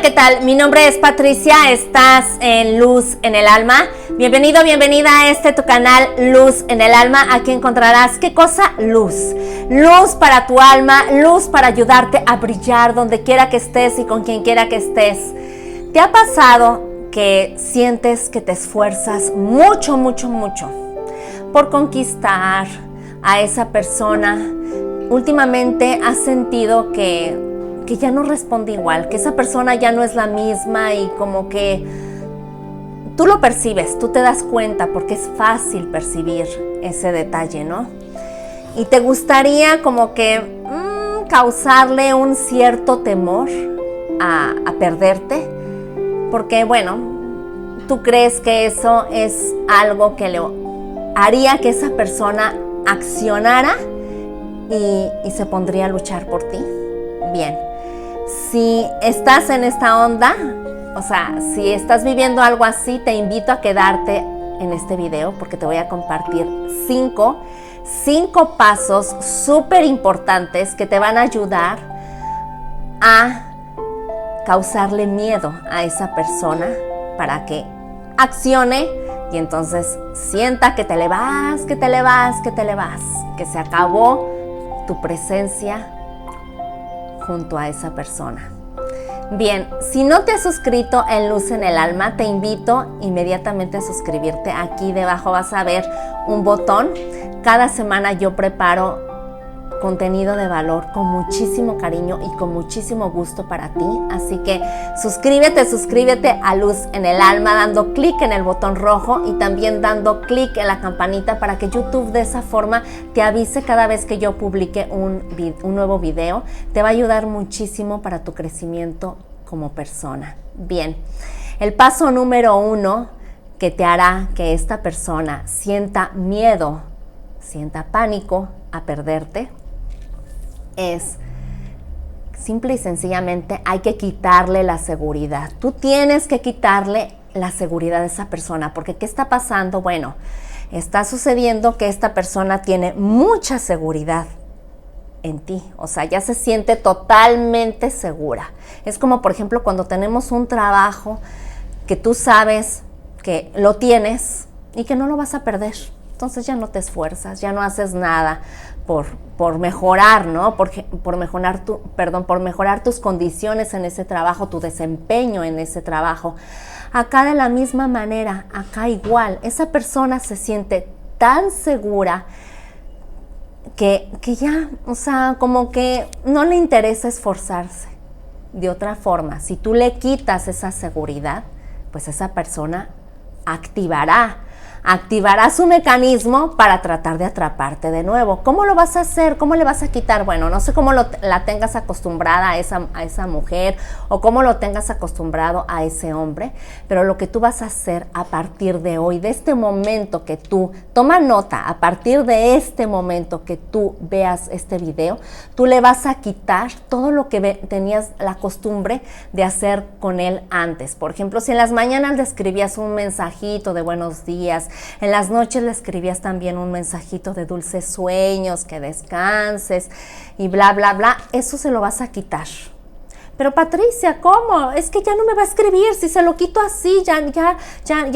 Hola, ¿qué tal? Mi nombre es Patricia, estás en Luz en el Alma. Bienvenido, bienvenida a tu canal Luz en el Alma. Aquí encontrarás, ¿qué cosa? Luz. Luz para tu alma, luz para ayudarte a brillar donde quiera que estés y con quien quiera que estés. ¿Te ha pasado que sientes que te esfuerzas mucho por conquistar a esa persona? Últimamente has sentido que ya no responde igual, que esa persona ya no es la misma y como que tú lo percibes, tú te das cuenta porque es fácil percibir ese detalle, ¿no? Y te gustaría como que causarle un cierto temor a perderte, porque bueno, tú crees que eso es algo que le haría que esa persona accionara y se pondría a luchar por ti. Bien. Si estás en esta onda, o sea, si estás viviendo algo así, te invito a quedarte en este video porque te voy a compartir cinco pasos súper importantes que te van a ayudar a causarle miedo a esa persona para que accione y entonces sienta que te le vas, que se acabó tu presencia junto a esa persona. Bien, si no te has suscrito en Luz en el Alma, te invito inmediatamente a suscribirte. Aquí debajo vas a ver un botón. Cada semana yo preparo contenido de valor con muchísimo cariño y con muchísimo gusto para ti. Así que suscríbete a Luz en el Alma dando clic en el botón rojo y también dando clic en la campanita para que YouTube de esa forma te avise cada vez que yo publique un nuevo video. Te va a ayudar muchísimo para tu crecimiento como persona. Bien, el paso número 1 que te hará que esta persona sienta miedo, sienta pánico a perderte, es simple y sencillamente hay que quitarle la seguridad. Tú tienes que quitarle la seguridad a esa persona, porque ¿qué está pasando? Bueno, está sucediendo que esta persona tiene mucha seguridad en ti, o sea, ya se siente totalmente segura. Es como, por ejemplo, cuando tenemos un trabajo que tú sabes que lo tienes y que no lo vas a perder. Entonces ya no te esfuerzas, ya no haces nada por mejorar, ¿no? Por mejorar tus condiciones en ese trabajo, tu desempeño en ese trabajo. Acá de la misma manera, acá igual, esa persona se siente tan segura que ya, o sea, como que no le interesa esforzarse. De otra forma, si tú le quitas esa seguridad, pues esa persona activará su mecanismo para tratar de atraparte de nuevo. ¿Cómo lo vas a hacer? ¿Cómo le vas a quitar? Bueno, no sé cómo la tengas acostumbrada a esa mujer o cómo lo tengas acostumbrado a ese hombre, pero lo que tú vas a hacer a partir de hoy, de este momento que tú, toma nota, a partir de este momento que tú veas este video, tú le vas a quitar todo lo que tenías la costumbre de hacer con él antes. Por ejemplo, si en las mañanas le escribías un mensajito de buenos días, en las noches le escribías también un mensajito de dulces sueños, que descanses y bla, bla, bla, eso se lo vas a quitar. Pero Patricia, ¿cómo? Es que ya no me va a escribir, si se lo quito así, ya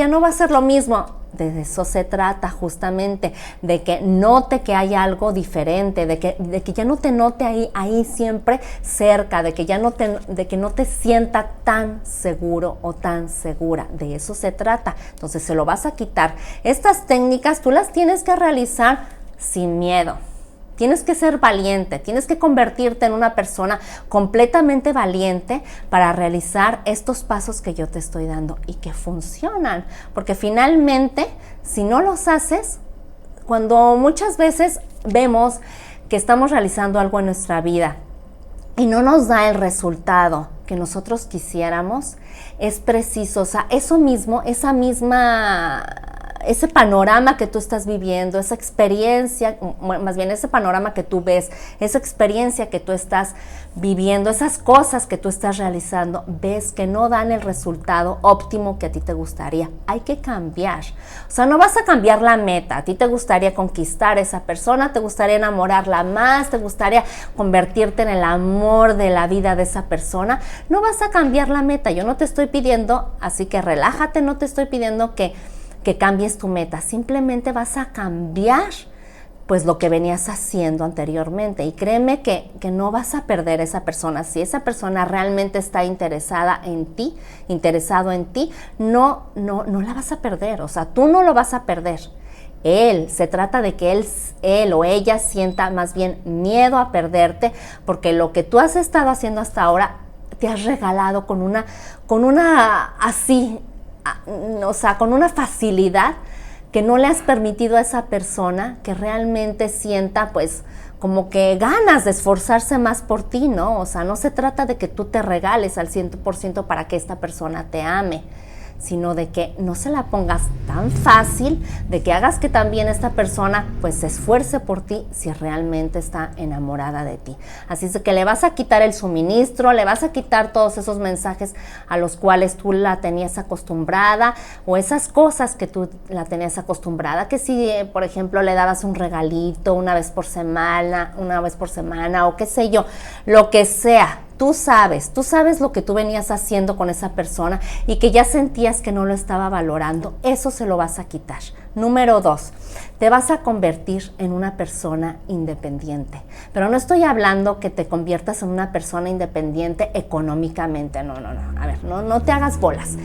no va a ser lo mismo. De eso se trata justamente, de que note que hay algo diferente, de que ya no te note ahí siempre cerca, de que no te sienta tan seguro o tan segura. De eso se trata. Entonces se lo vas a quitar. Estas técnicas tú las tienes que realizar sin miedo. Tienes que ser valiente, tienes que convertirte en una persona completamente valiente para realizar estos pasos que yo te estoy dando y que funcionan. Porque finalmente, si no los haces, cuando muchas veces vemos que estamos realizando algo en nuestra vida y no nos da el resultado que nosotros quisiéramos, es preciso, o sea, eso mismo, esa misma ese panorama que tú estás viviendo, esa experiencia, más bien ese panorama que tú ves, esa experiencia que tú estás viviendo, esas cosas que tú estás realizando, ves que no dan el resultado óptimo que a ti te gustaría. Hay que cambiar. O sea, no vas a cambiar la meta. A ti te gustaría conquistar a esa persona, te gustaría enamorarla más, te gustaría convertirte en el amor de la vida de esa persona. No vas a cambiar la meta. Yo no te estoy pidiendo, así que relájate, no te estoy pidiendo que cambies tu meta, simplemente vas a cambiar pues lo que venías haciendo anteriormente, y créeme que no vas a perder a esa persona. Si esa persona realmente está interesado en ti, no la vas a perder. O sea, tú no lo vas a perder. Se trata de que él o ella sienta más bien miedo a perderte, porque lo que tú has estado haciendo hasta ahora te has regalado con una así, o sea, con una facilidad que no le has permitido a esa persona que realmente sienta pues como que ganas de esforzarse más por ti, ¿no? O sea, no se trata de que tú te regales al 100% para que esta persona te ame, sino de que no se la pongas tan fácil, de que hagas que también esta persona pues se esfuerce por ti si realmente está enamorada de ti. Así es de que le vas a quitar el suministro, le vas a quitar todos esos mensajes a los cuales tú la tenías acostumbrada, o esas cosas que tú la tenías acostumbrada, que si por ejemplo le dabas un regalito una vez por semana, o qué sé yo, lo que sea. Tú sabes lo que tú venías haciendo con esa persona y que ya sentías que no lo estaba valorando. Eso se lo vas a quitar. Número 2, te vas a convertir en una persona independiente. Pero no estoy hablando que te conviertas en una persona independiente económicamente. No. A ver, no te hagas bolas.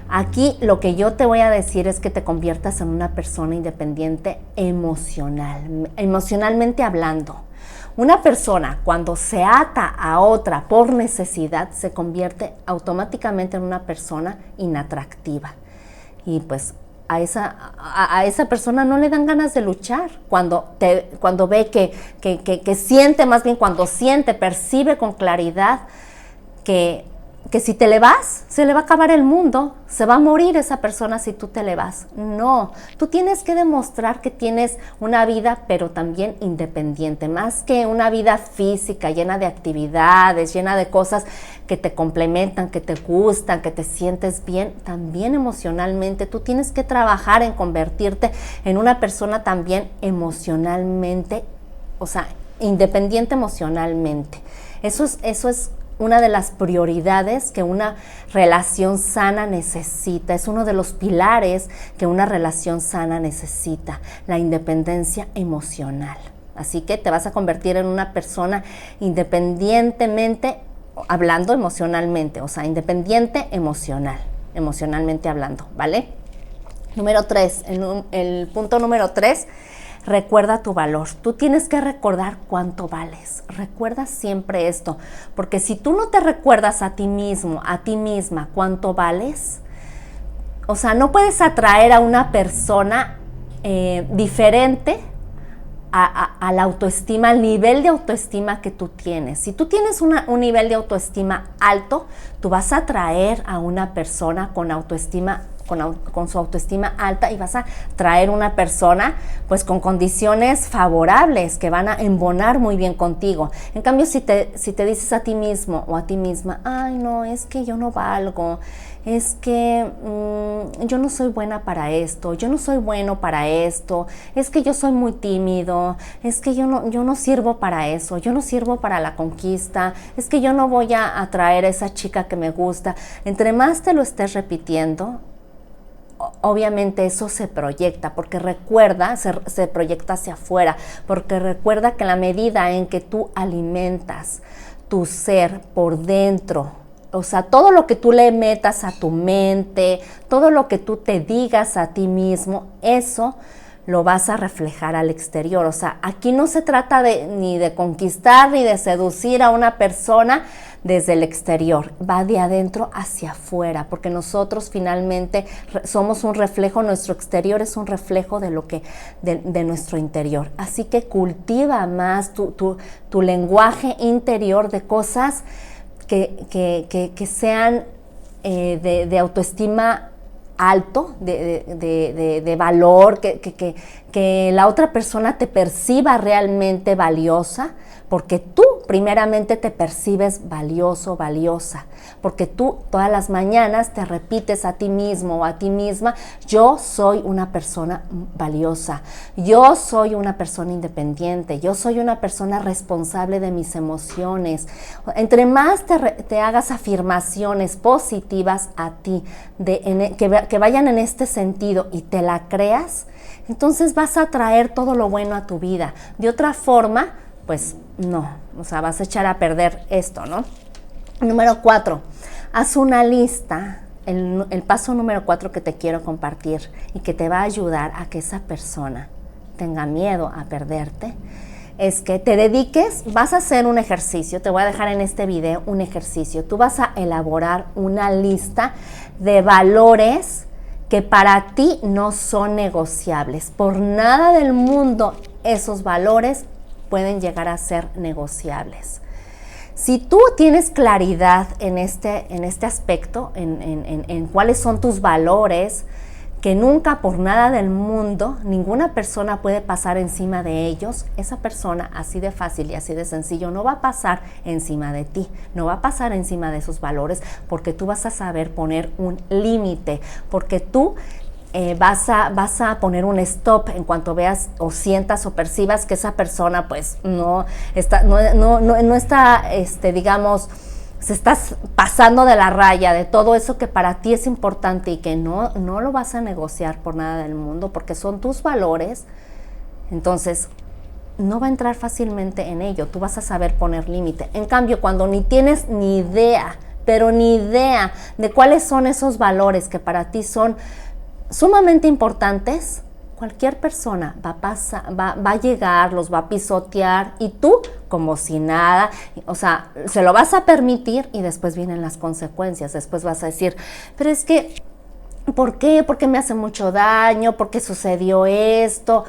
Aquí lo que yo te voy a decir es que te conviertas en una persona independiente emocionalmente hablando. Una persona cuando se ata a otra por necesidad se convierte automáticamente en una persona inatractiva, y pues a esa persona no le dan ganas de luchar cuando ve que siente, más bien cuando percibe con claridad que si te le vas, se le va a acabar el mundo, se va a morir esa persona si tú te le vas. No, tú tienes que demostrar que tienes una vida, pero también independiente, más que una vida física llena de actividades, llena de cosas que te complementan, que te gustan, que te sientes bien. También emocionalmente tú tienes que trabajar en convertirte en una persona también emocionalmente, o sea, independiente emocionalmente. Eso es una de las prioridades que una relación sana necesita. Es uno de los pilares que una relación sana necesita, la independencia emocional. Así que te vas a convertir en una persona independientemente, hablando emocionalmente, o sea, independiente emocionalmente hablando, ¿vale? Número 3, el punto número 3, recuerda tu valor. Tú tienes que recordar cuánto vales. Recuerda siempre esto, porque si tú no te recuerdas a ti mismo, a ti misma, cuánto vales, o sea, no puedes atraer a una persona diferente a la autoestima, al nivel de autoestima que tú tienes. Si tú tienes un nivel de autoestima alto, tú vas a atraer a una persona con autoestima con su autoestima alta, y vas a traer una persona pues con condiciones favorables que van a embonar muy bien contigo. En cambio, si te dices a ti mismo o a ti misma, ay no, es que yo no valgo, es que yo no soy buena para esto, yo no soy bueno para esto, es que yo soy muy tímido, es que yo no sirvo para eso, yo no sirvo para la conquista, es que yo no voy a atraer a esa chica que me gusta. Entre más te lo estés repitiendo, obviamente eso se proyecta, porque recuerda, se proyecta hacia afuera, porque recuerda que la medida en que tú alimentas tu ser por dentro, o sea, todo lo que tú le metas a tu mente, todo lo que tú te digas a ti mismo, eso lo vas a reflejar al exterior. O sea, aquí no se trata ni de conquistar ni de seducir a una persona desde el exterior, va de adentro hacia afuera, porque nosotros finalmente somos un reflejo, nuestro exterior es un reflejo de nuestro interior. Así que cultiva más tu lenguaje interior de cosas que sean de autoestima alto de valor, que la otra persona te perciba realmente valiosa, porque tú primeramente te percibes valioso, valiosa, porque tú todas las mañanas te repites a ti mismo o a ti misma: yo soy una persona valiosa, yo soy una persona independiente, yo soy una persona responsable de mis emociones. Entre más te hagas afirmaciones positivas a ti, que vayan en este sentido y te la creas, entonces vas a traer todo lo bueno a tu vida. De otra forma, pues no, o sea, vas a echar a perder esto, ¿no? Número 4, haz una lista, el paso número 4 que te quiero compartir y que te va a ayudar a que esa persona tenga miedo a perderte, es que te dediques, vas a hacer un ejercicio, te voy a dejar en este video un ejercicio, tú vas a elaborar una lista de valores que para ti no son negociables. Por nada del mundo esos valores pueden llegar a ser negociables. Si tú tienes claridad en este aspecto, en cuáles son tus valores, que nunca por nada del mundo ninguna persona puede pasar encima de ellos, esa persona así de fácil y así de sencillo no va a pasar encima de ti, no va a pasar encima de esos valores, porque tú vas a saber poner un límite, porque tú vas a poner un stop en cuanto veas o sientas o percibas que esa persona pues no está, digamos, se estás pasando de la raya, de todo eso que para ti es importante y que no lo vas a negociar por nada del mundo, porque son tus valores. Entonces no va a entrar fácilmente en ello, tú vas a saber poner límite. En cambio, cuando ni tienes ni idea, pero ni idea de cuáles son esos valores que para ti son sumamente importantes, cualquier persona va a llegar, los va a pisotear, y tú como si nada, o sea, se lo vas a permitir y después vienen las consecuencias. Después vas a decir: pero es que, ¿por qué? ¿Por qué me hace mucho daño? ¿Por qué sucedió esto?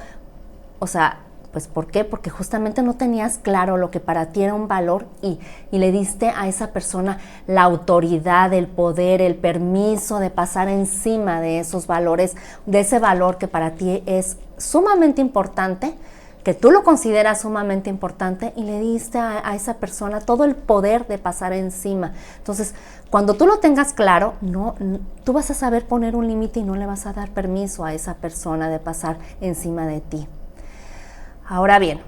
O sea, pues ¿por qué? Porque justamente no tenías claro lo que para ti era un valor y le diste a esa persona la autoridad, el poder, el permiso de pasar encima de esos valores, de ese valor que para ti es sumamente importante, que tú lo consideras sumamente importante, y le diste a esa persona todo el poder de pasar encima. Entonces, cuando tú lo tengas claro, tú vas a saber poner un límite y no le vas a dar permiso a esa persona de pasar encima de ti. Ahora bien,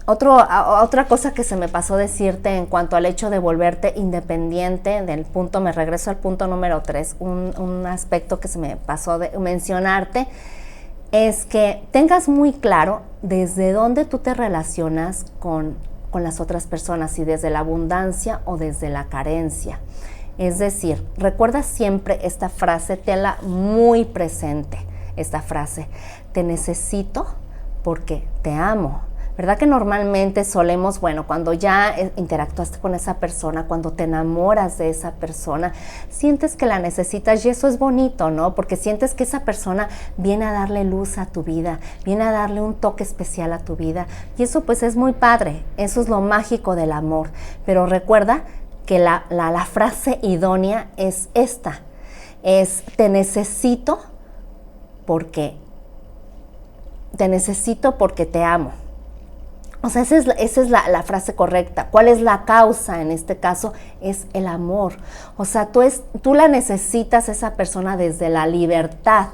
otra cosa que se me pasó decirte en cuanto al hecho de volverte independiente, me regreso al punto número 3, un aspecto que se me pasó de mencionarte, es que tengas muy claro desde dónde tú te relacionas con las otras personas, si desde la abundancia o desde la carencia. Es decir, recuerda siempre esta frase, tenla muy presente, esta frase: te necesito porque te amo. ¿Verdad que normalmente solemos, cuando ya interactuaste con esa persona, cuando te enamoras de esa persona, sientes que la necesitas, y eso es bonito, ¿no? Porque sientes que esa persona viene a darle luz a tu vida, viene a darle un toque especial a tu vida, y eso pues es muy padre, eso es lo mágico del amor. Pero recuerda que la frase idónea es esta, es: te necesito porque te amo. O sea, esa es la frase correcta. ¿Cuál es la causa? En este caso es el amor. O sea, tú la necesitas, esa persona, desde la libertad,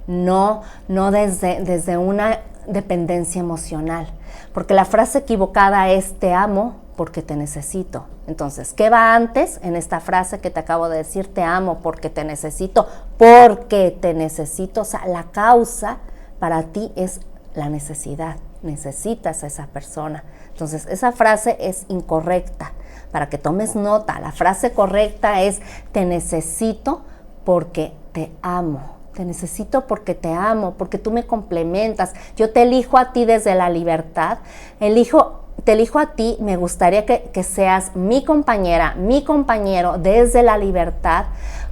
no desde una dependencia emocional. Porque la frase equivocada es: te amo porque te necesito. Entonces, ¿qué va antes en esta frase que te acabo de decir? Te amo porque te necesito, porque te necesito. O sea, la causa para ti es la necesidad, necesitas a esa persona. Entonces, esa frase es incorrecta. Para que tomes nota, la frase correcta es: te necesito porque te amo. Te necesito porque te amo, porque tú me complementas. Yo te elijo a ti desde la libertad. Te elijo a ti, me gustaría que seas mi compañera, mi compañero desde la libertad,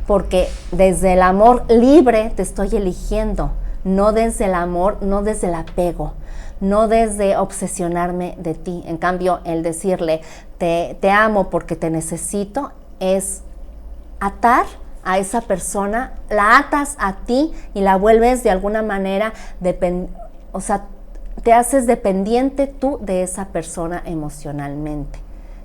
porque desde el amor libre te estoy eligiendo. No desde el amor, no desde el apego, no desde obsesionarme de ti. En cambio, el decirle te amo porque te necesito es atar a esa persona, la atas a ti y la vuelves de alguna manera, o sea, te haces dependiente tú de esa persona emocionalmente.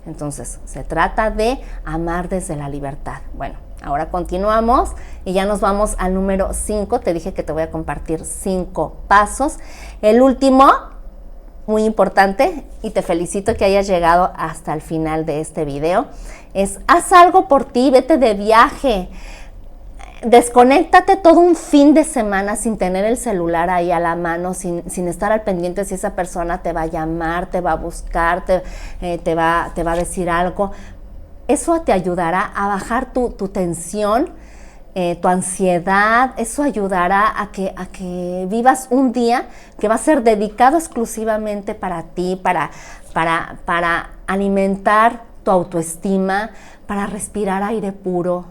Entonces, se trata de amar desde la libertad. Bueno, ahora continuamos y ya nos vamos al número 5. Te dije que te voy a compartir 5 pasos. El último, muy importante, y te felicito que hayas llegado hasta el final de este video, es haz algo por ti, vete de viaje. Desconéctate todo un fin de semana sin tener el celular ahí a la mano, sin estar al pendiente si esa persona te va a llamar, te va a buscar, te va a decir algo. Eso te ayudará a bajar tu tensión, tu ansiedad. Eso ayudará a que vivas un día que va a ser dedicado exclusivamente para ti, para alimentar tu autoestima, para respirar aire puro,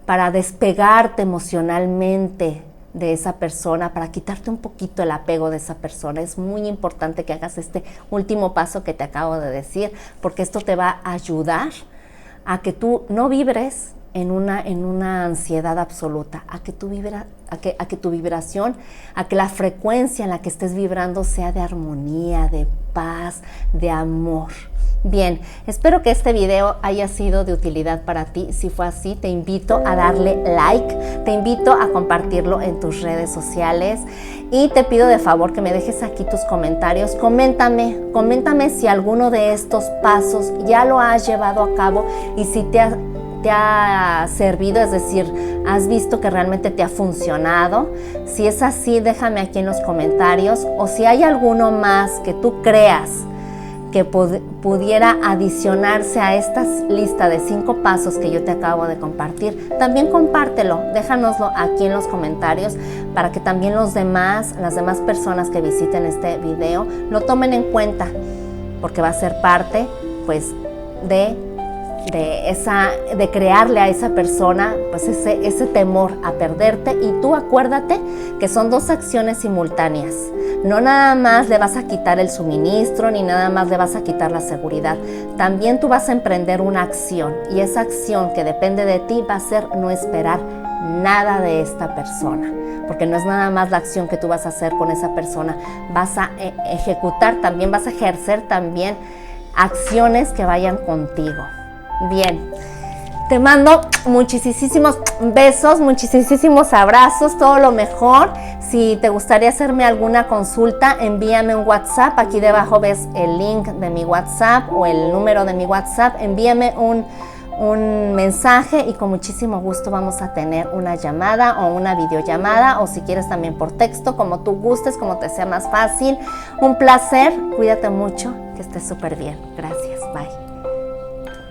para despegarte emocionalmente de esa persona, para quitarte un poquito el apego de esa persona. Es muy importante que hagas este último paso que te acabo de decir, porque esto te va a ayudar a que tú no vibres en una ansiedad absoluta, a que tu vibración, a que la frecuencia en la que estés vibrando sea de armonía, de paz, de amor. Bien, espero que este video haya sido de utilidad para ti. Si fue así, te invito a darle like, te invito a compartirlo en tus redes sociales y te pido de favor que me dejes aquí tus comentarios. Coméntame si alguno de estos pasos ya lo has llevado a cabo y si te ha servido, es decir, has visto que realmente te ha funcionado. Si es así, déjame aquí en los comentarios, o si hay alguno más que tú creas que pudiera adicionarse a esta lista de 5 pasos que yo te acabo de compartir, también compártelo, déjanoslo aquí en los comentarios para que también las demás personas que visiten este video lo tomen en cuenta, porque va a ser parte pues de crearle a esa persona pues ese temor a perderte. Y tú acuérdate que son 2 acciones simultáneas. No nada más le vas a quitar el suministro, ni nada más le vas a quitar la seguridad. También tú vas a emprender una acción, y esa acción que depende de ti va a ser no esperar nada de esta persona, porque no es nada más la acción que tú vas a hacer con esa persona. Vas a ejecutar también, vas a ejercer también acciones que vayan contigo. Bien, te mando muchísimos besos, muchísimos abrazos, todo lo mejor. Si te gustaría hacerme alguna consulta, envíame un WhatsApp. Aquí debajo ves el link de mi WhatsApp o el número de mi WhatsApp. Envíame un mensaje y con muchísimo gusto vamos a tener una llamada o una videollamada, o si quieres también por texto, como tú gustes, como te sea más fácil. Un placer, cuídate mucho, que estés súper bien. Gracias, bye.